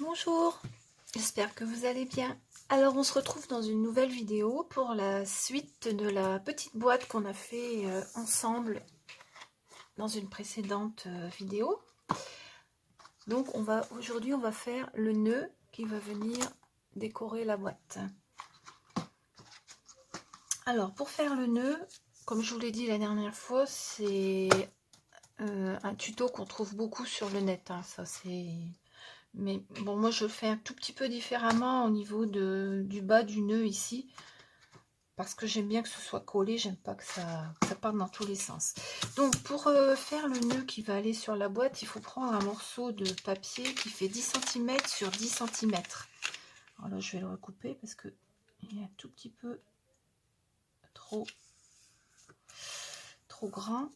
Bonjour, j'espère que vous allez bien. Alors on se retrouve dans une nouvelle vidéo pour la suite de la petite boîte qu'on a fait ensemble dans une précédente vidéo. Donc aujourd'hui on va faire le nœud qui va venir décorer la boîte. Alors pour faire le nœud, comme je vous l'ai dit la dernière fois, c'est un tuto qu'on trouve beaucoup sur le net, hein. Ça c'est... Mais bon, moi je le fais un tout petit peu différemment au niveau du bas du nœud ici. Parce que j'aime bien que ce soit collé, j'aime pas que ça parte dans tous les sens. Donc pour faire le nœud qui va aller sur la boîte, il faut prendre un morceau de papier qui fait 10 cm sur 10 cm. Alors là je vais le recouper parce que il est un tout petit peu trop grand.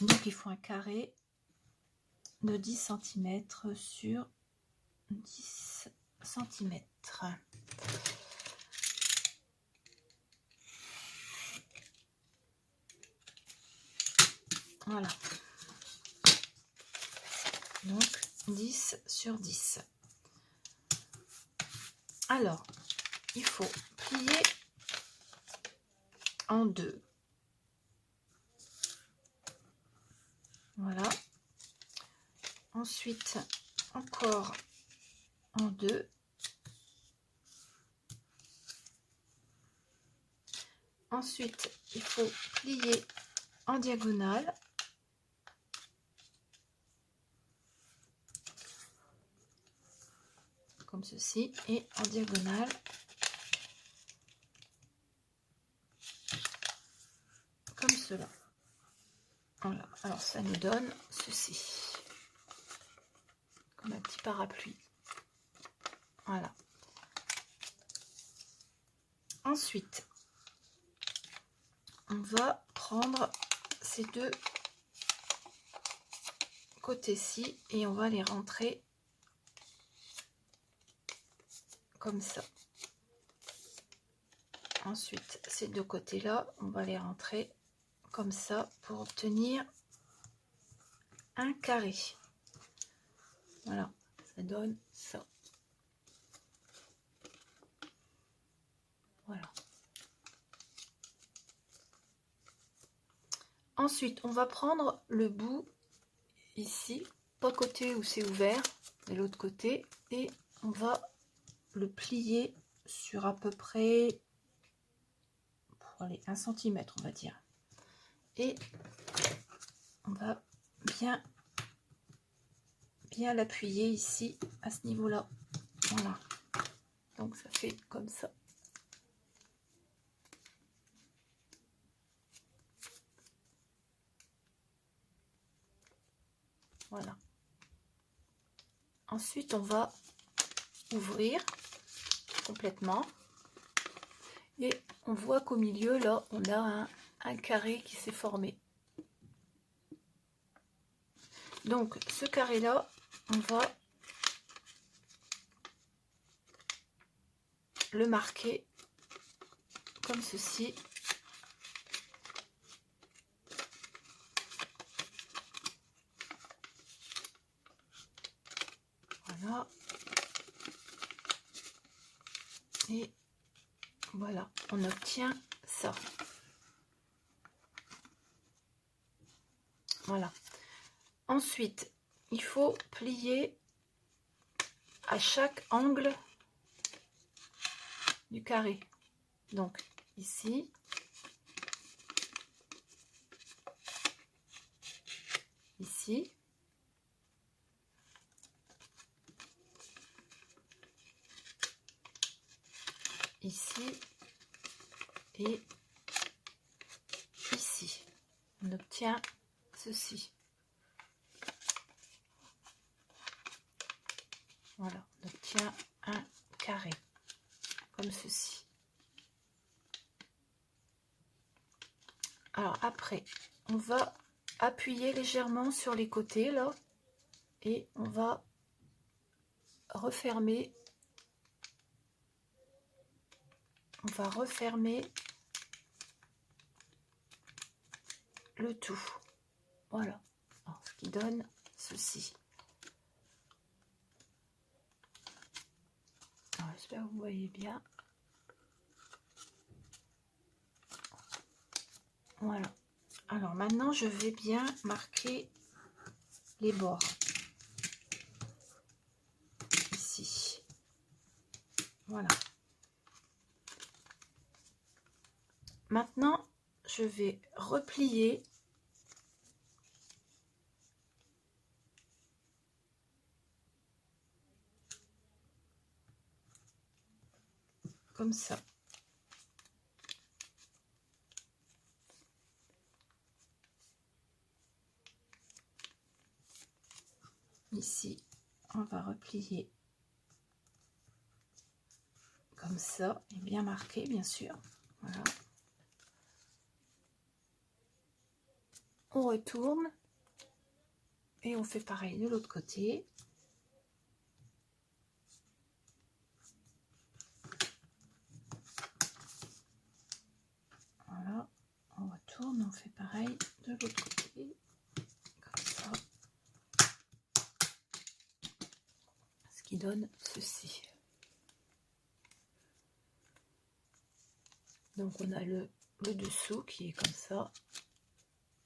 Donc il faut un carré de 10 cm sur 10 cm. Voilà. Donc 10 sur 10. Alors, il faut plier en deux. Voilà. Ensuite, encore en deux. Ensuite, il faut plier en diagonale. Comme ceci. Et en diagonale. Comme cela. Voilà. Alors, ça nous donne ceci. Comme un petit parapluie. Voilà. Ensuite, on va prendre ces deux côtés-ci et on va les rentrer comme ça. Ensuite, ces deux côtés-là, on va les rentrer comme ça pour obtenir un carré. Voilà, ça donne ça. Voilà. Ensuite, on va prendre le bout ici, pas côté où c'est ouvert, mais l'autre côté, et on va le plier sur à peu près, pour aller 1 cm, on va dire. Et on va bien l'appuyer ici, à ce niveau-là. Voilà. Donc ça fait comme ça. Voilà. Ensuite, on va ouvrir complètement. Et on voit qu'au milieu, là, on a un carré qui s'est formé. Donc, ce carré-là, on va le marquer comme ceci. Voilà. Et voilà, on obtient ça. Voilà. Ensuite, il faut plier à chaque angle du carré. Donc, ici. Ici. Ici. Et ici. On obtient ceci. Voilà, on obtient un carré, comme ceci. Alors après, on va appuyer légèrement sur les côtés, là, et on va refermer. On va refermer le tout. Voilà, alors, ce qui donne ceci. j'espère que vous voyez bien. Voilà. Alors maintenant, je vais bien marquer les bords. Ici. Voilà. Maintenant, je vais replier comme ça. Ici, on va replier comme ça et bien marqué, bien sûr. Voilà. On retourne et on fait pareil de l'autre côté. Voilà, on retourne, on fait pareil de l'autre côté, comme ça. Ce qui donne ceci. Donc on a le dessous qui est comme ça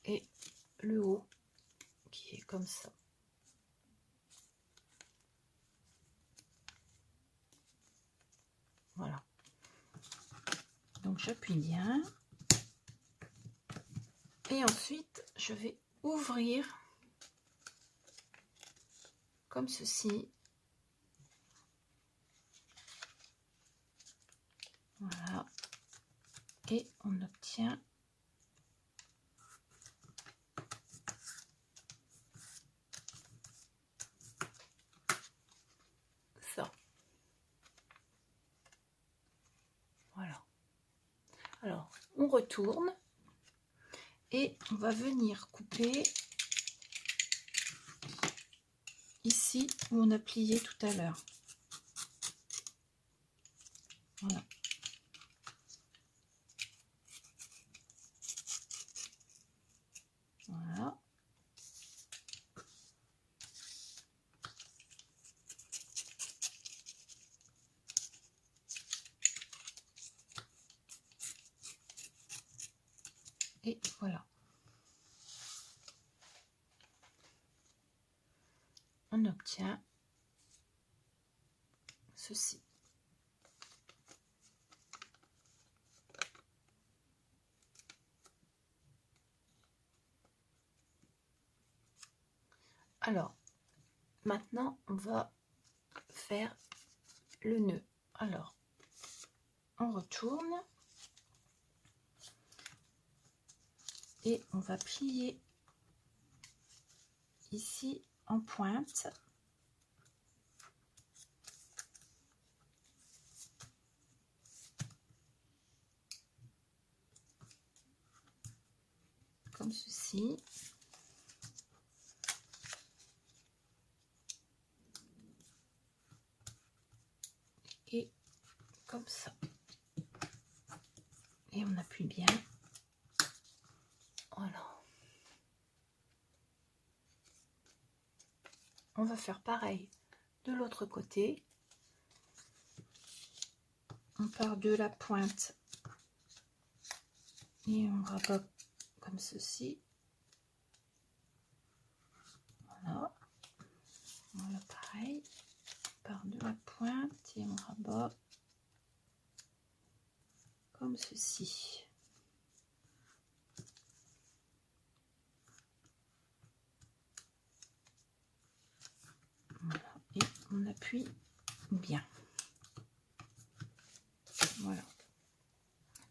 et le haut qui est comme ça. Voilà. Donc j'appuie bien. Et ensuite, je vais ouvrir comme ceci. Voilà. Et on obtient ça. Voilà. Alors, on retourne et on va venir couper ici où on a plié tout à l'heure. Voilà. Voilà. Et voilà. On obtient ceci. Alors, maintenant, on va faire le nœud. Alors, on retourne et on va plier ici en pointe. Comme ceci. Et comme ça. Et on appuie bien. Voilà. On va faire pareil de l'autre côté. On part de la pointe et on rabat comme ceci. Voilà. Voilà, pareil. On part de la pointe et on rabat comme ceci. Voilà. Et on appuie bien. Voilà.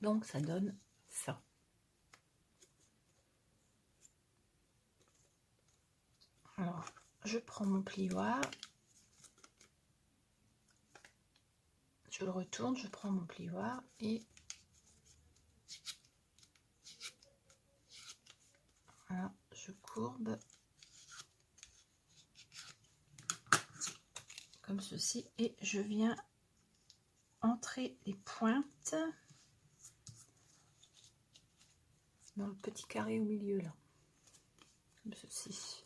Donc ça donne ça. Alors, je prends mon plioir. Je le retourne, je prends mon plioir et voilà, je courbe comme ceci et je viens entrer les pointes dans le petit carré au milieu là, comme ceci.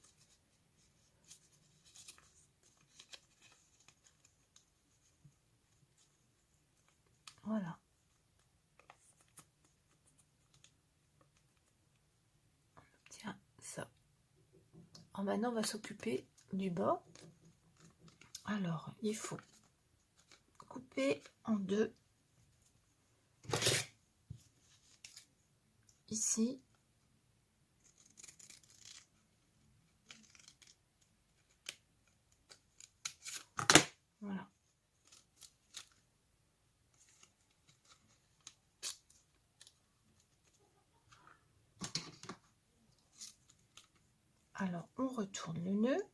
Alors maintenant, on va s'occuper du bas. Alors, il faut couper en deux. Ici. Voilà. Alors, on retourne le nœud.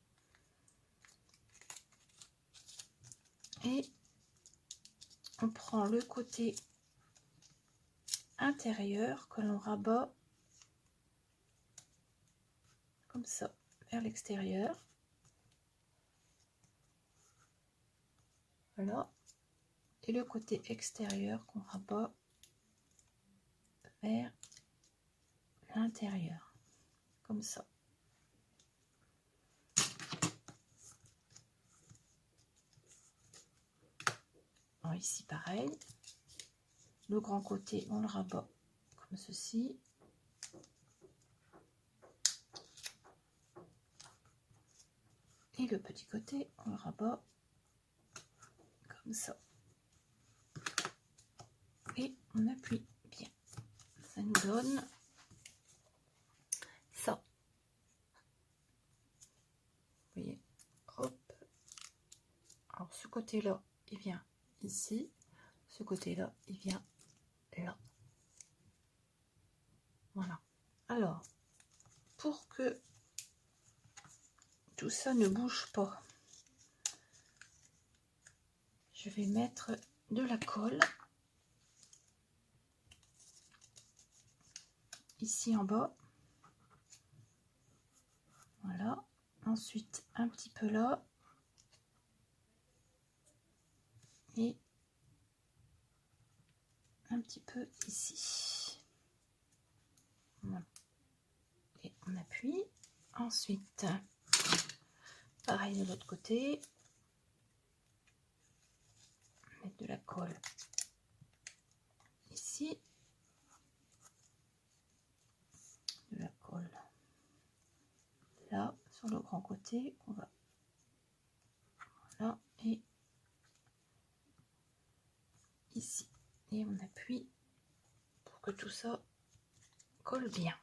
Et on prend le côté intérieur que l'on rabat comme ça vers l'extérieur. Voilà. Et le côté extérieur qu'on rabat vers l'intérieur, comme ça. Alors ici pareil, le grand côté on le rabat comme ceci. Et le petit côté on le rabat comme ça. Et on appuie bien. Ça nous donne ça. Vous voyez, hop. Alors ce côté-là, il vient ici. Ce côté-là, il vient là. Voilà. Alors, pour que tout ça ne bouge pas, je vais mettre de la colle ici en bas. Voilà. Ensuite, un petit peu là. Et un petit peu ici. Voilà. Et on appuie. Ensuite, pareil de l'autre côté. Mettre de la colle ici. De la colle là, sur le grand côté. On va. Voilà. Et ici. Et on appuie pour que tout ça colle bien.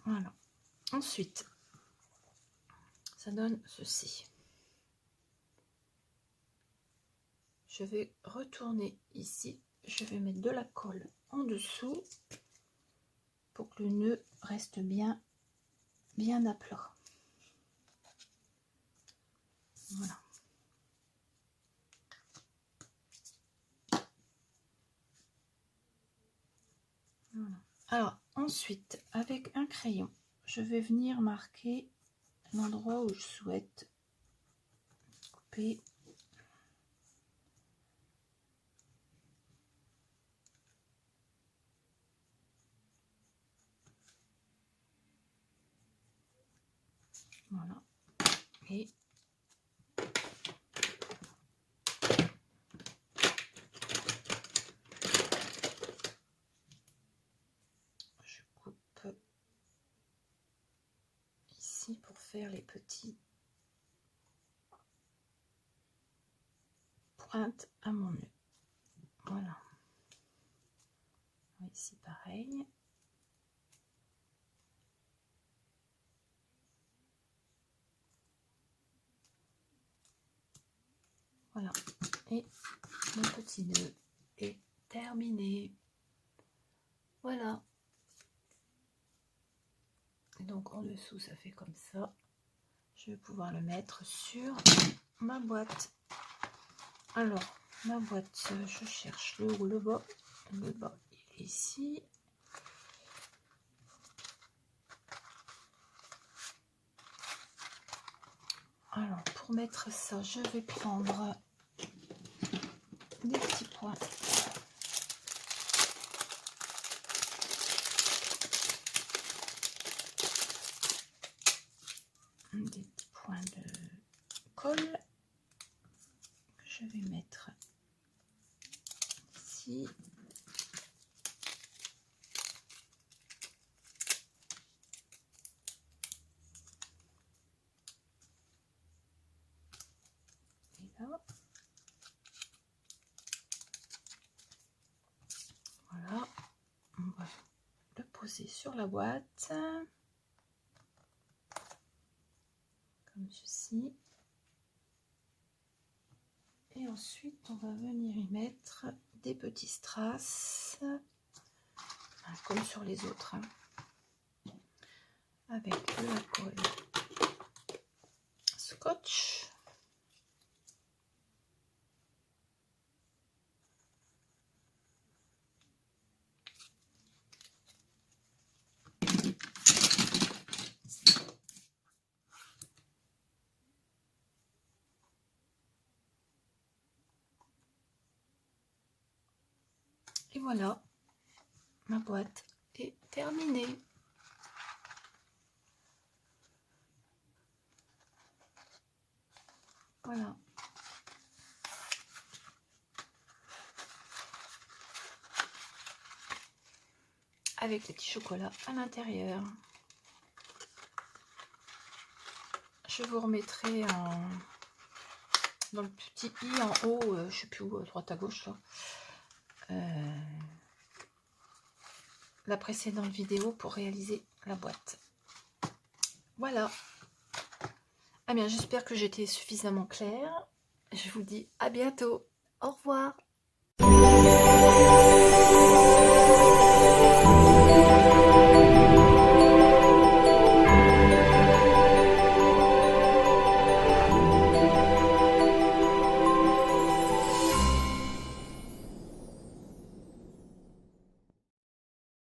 Voilà. Ensuite, ça donne ceci. Je vais retourner ici. Je vais mettre de la colle en dessous pour que le nœud reste bien à plat. Voilà. Voilà. Alors ensuite, avec un crayon, je vais venir marquer l'endroit où je souhaite couper. Voilà. Et je coupe ici pour faire les petits pointes à mon nœud. Voilà. Ici pareil. Voilà. Et mon petit nœud est terminé. Voilà. Et donc en dessous ça fait comme ça. Je vais pouvoir le mettre sur ma boîte. Alors ma boîte, je cherche le haut, le bas. Le bas il est ici. Alors pour mettre ça, je vais prendre des petits points. Des petits points de colle que je vais mettre ici. Et là. Voilà. On va le poser sur la boîte. Comme ceci. Et ensuite, on va venir y mettre des petits strass, comme sur les autres, hein, avec de la colle scotch. Et voilà, ma boîte est terminée. Voilà. Avec les petits chocolats à l'intérieur. Je vous remettrai dans le petit i en haut, je sais plus où, à droite à gauche là. La précédente vidéo pour réaliser la boîte. Voilà. Ah bien, j'espère que j'étais suffisamment claire. Je vous dis à bientôt. Au revoir.